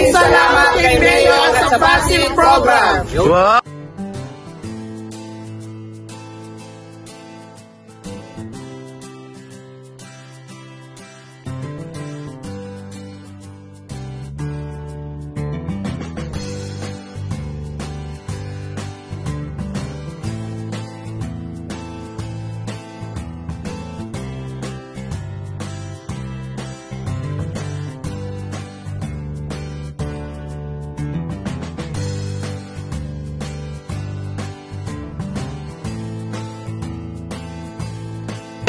Maraming salamat kay Mayor at sa Basil Program. Wow.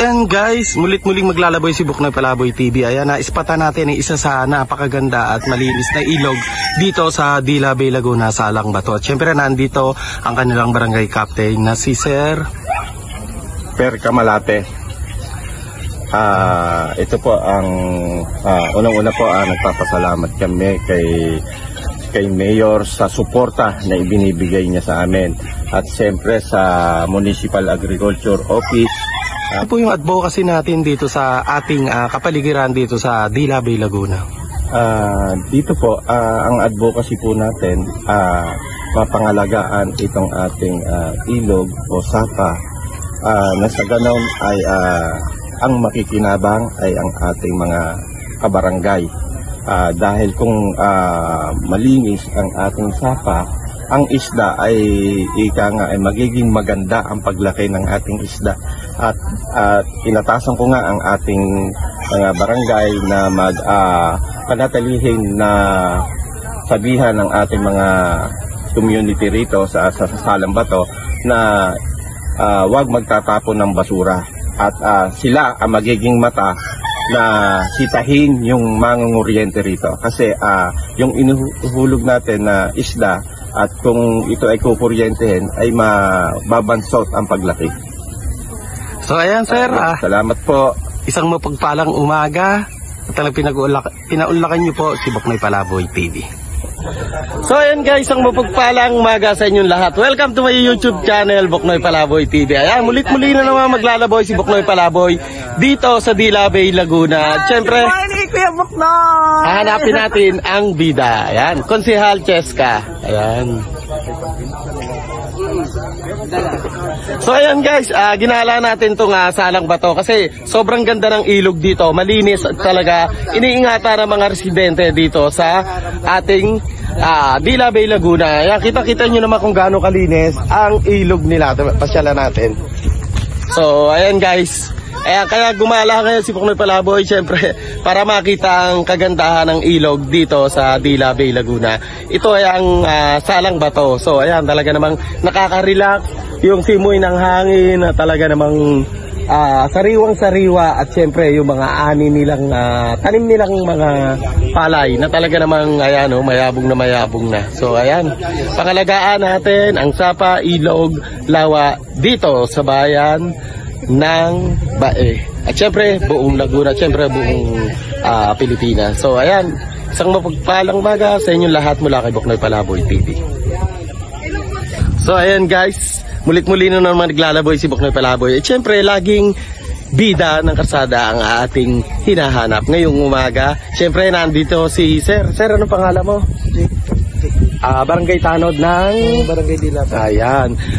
Ayan guys, mulit-muling maglalaboy si Buknoy Palaboy TV. Ayan, naispatan natin ang isa sa napakaganda at malinis na ilog dito sa Dila Bay, Laguna, Salang Bato. At syempre nandito ang kanilang barangay captain na si Sir Per Kamalate. Ito po ang unang-una po nagpapasalamat kami kay Mayor sa suporta na ibinibigay niya sa amin. At syempre sa Municipal Agriculture Office. Ano po yung advocacy natin dito sa ating kapaligiran dito sa Dila Bay, Laguna? Dito po, ang advocacy po natin, mapangalagaan itong ating ilog o sapa na sa ganon ay ang makikinabang ay ang ating mga kabarangay. Dahil kung malinis ang ating sapa, ang isda ay ay magiging maganda ang paglaki ng ating isda. At inatasan ko nga ang ating mga barangay na panatilihin na sabihan ng ating mga community rito sa Salang Bato na huwag magtatapon ng basura. At sila ang magiging mata na sitahin yung mangunguryente rito. Kasi yung inuhulog natin na isda at kung ito ay kukuryentehin ay mababansot ang paglaki. So ayan sir, salamat po. Isang mapagpalang umaga at pinaunlakan niyo po si Buknoy Palaboy TV. So ayan guys, ang mapagpalang umaga sa inyong lahat. Welcome to my YouTube channel, Buknoy Palaboy TV. Ayan, mulit-muli na naman maglalaboy si Buknoy Palaboy dito sa Dila Bay, Laguna. Siyempre, hahanapin natin ang bida. Ayan, Konsehal Cheska. Ayan. So ayan guys, ginala natin itong Salang Bato kasi sobrang ganda ng ilog dito, malinis at talaga iniingatan ng mga residente dito sa ating Dila Bay, Laguna. Ayan, kita-kita nyo naman kung gaano kalinis ang ilog nila. Pasyalan natin. So ayan guys, ayan, kaya gumala kayo si Buknoy Palaboy syempre para makita ang kagandahan ng ilog dito sa Dila Bay, Laguna. Ito ay ang Salang Bato. So ayan, talaga namang nakaka-relax yung simoy ng hangin na talaga namang sariwang-sariwa at syempre yung mga ani nilang tanim nilang mga palay na talaga namang ayan, mayabong na. So ayan, pangalagaan natin ang sapa, ilog, lawa dito sa bayan ng Bae. At syempre buong Laguna, syempre buong Pilipinas. So ayan, isang mapagpalang umaga sa inyong lahat mula kay Buknoy Palaboy TV. So ayan guys, mulit-muli na naman naglalaboy si Buknoy Palaboy. At syempre laging bida ng karsada ang ating hinahanap ngayong umaga. Syempre nandito si Sir. Sir, ano pangalan mo? Barangay Tanod ng Barangay Dila.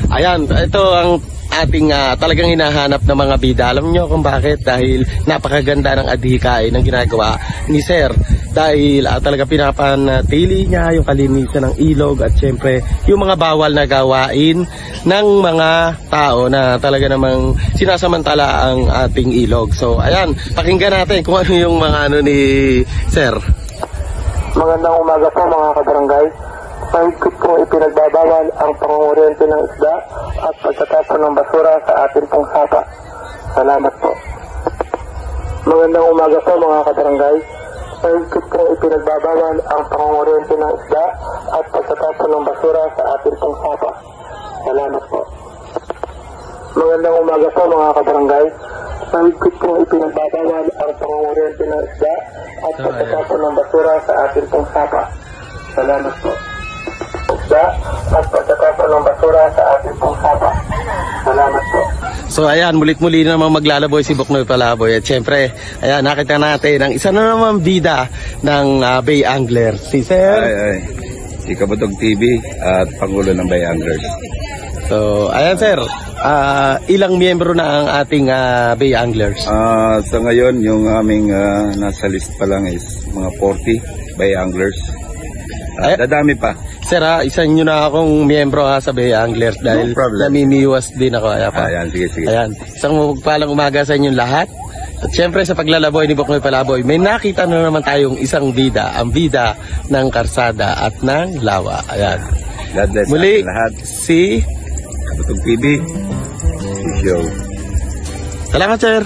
Ayan, ito ang ating talagang hinahanap ng mga bida. Alam niyo kung bakit? Dahil napakaganda ng adhikain ng ginagawa ni Sir. Dahil talaga pinapanatili niya yung kalinisan ng ilog at syempre yung mga bawal na gawain ng mga tao na talaga namang sinasamantala ang ating ilog. So ayan, pakinggan natin kung ano yung mga ni Sir. Magandang umaga po mga kabarangay. Mahigpit kong ipinagbabawal ang pangunguryente ng isda at pagtatapon ng basura sa ating pong sapa. Salamat po. Magandang umaga po mga kabarangay. Mahigpit kong ipinagbabawal ang pangunguryente ng isda at pagtatapon ng basura sa ating pong sapa. Salamat po. Magandang umaga po mga kabarangay. Mahigpit kong ipinagbabawal ang pangunguryente ng isda at pagtatapon ng basura sa ating pong sapa. Salamat po. Isda at pagtatapon ng basura sa ating pong sapa. Salamat po. So ayan, mulit-muli naman maglalaboy si Buknoy Palaboy. At syempre, ayan, nakita natin ang isa na naman bida ng Bay Angler, si Sir. Ay. Si Kabutog TV at Pangulo ng Bay Anglers. So ayan Sir, ilang miyembro na ang ating Bay Anglers? Sa ngayon, yung aming nasa list pa lang is mga 40 Bay Anglers. Dadami pa. Sir, isa nyo na akong miyembro sa Bay Anglers dahil No problem. namimiwas din ako. Ayan, sige. Ayan, isang mapagpalang umaga sa inyong lahat. At syempre sa paglalaboy ni Buknoy Palaboy, may nakita na naman tayong isang bida, ang bida ng karsada at ng lawa. Ayan. God bless Muli, ating lahat. si Kabutog TV. Si Show. Salamat, Sir.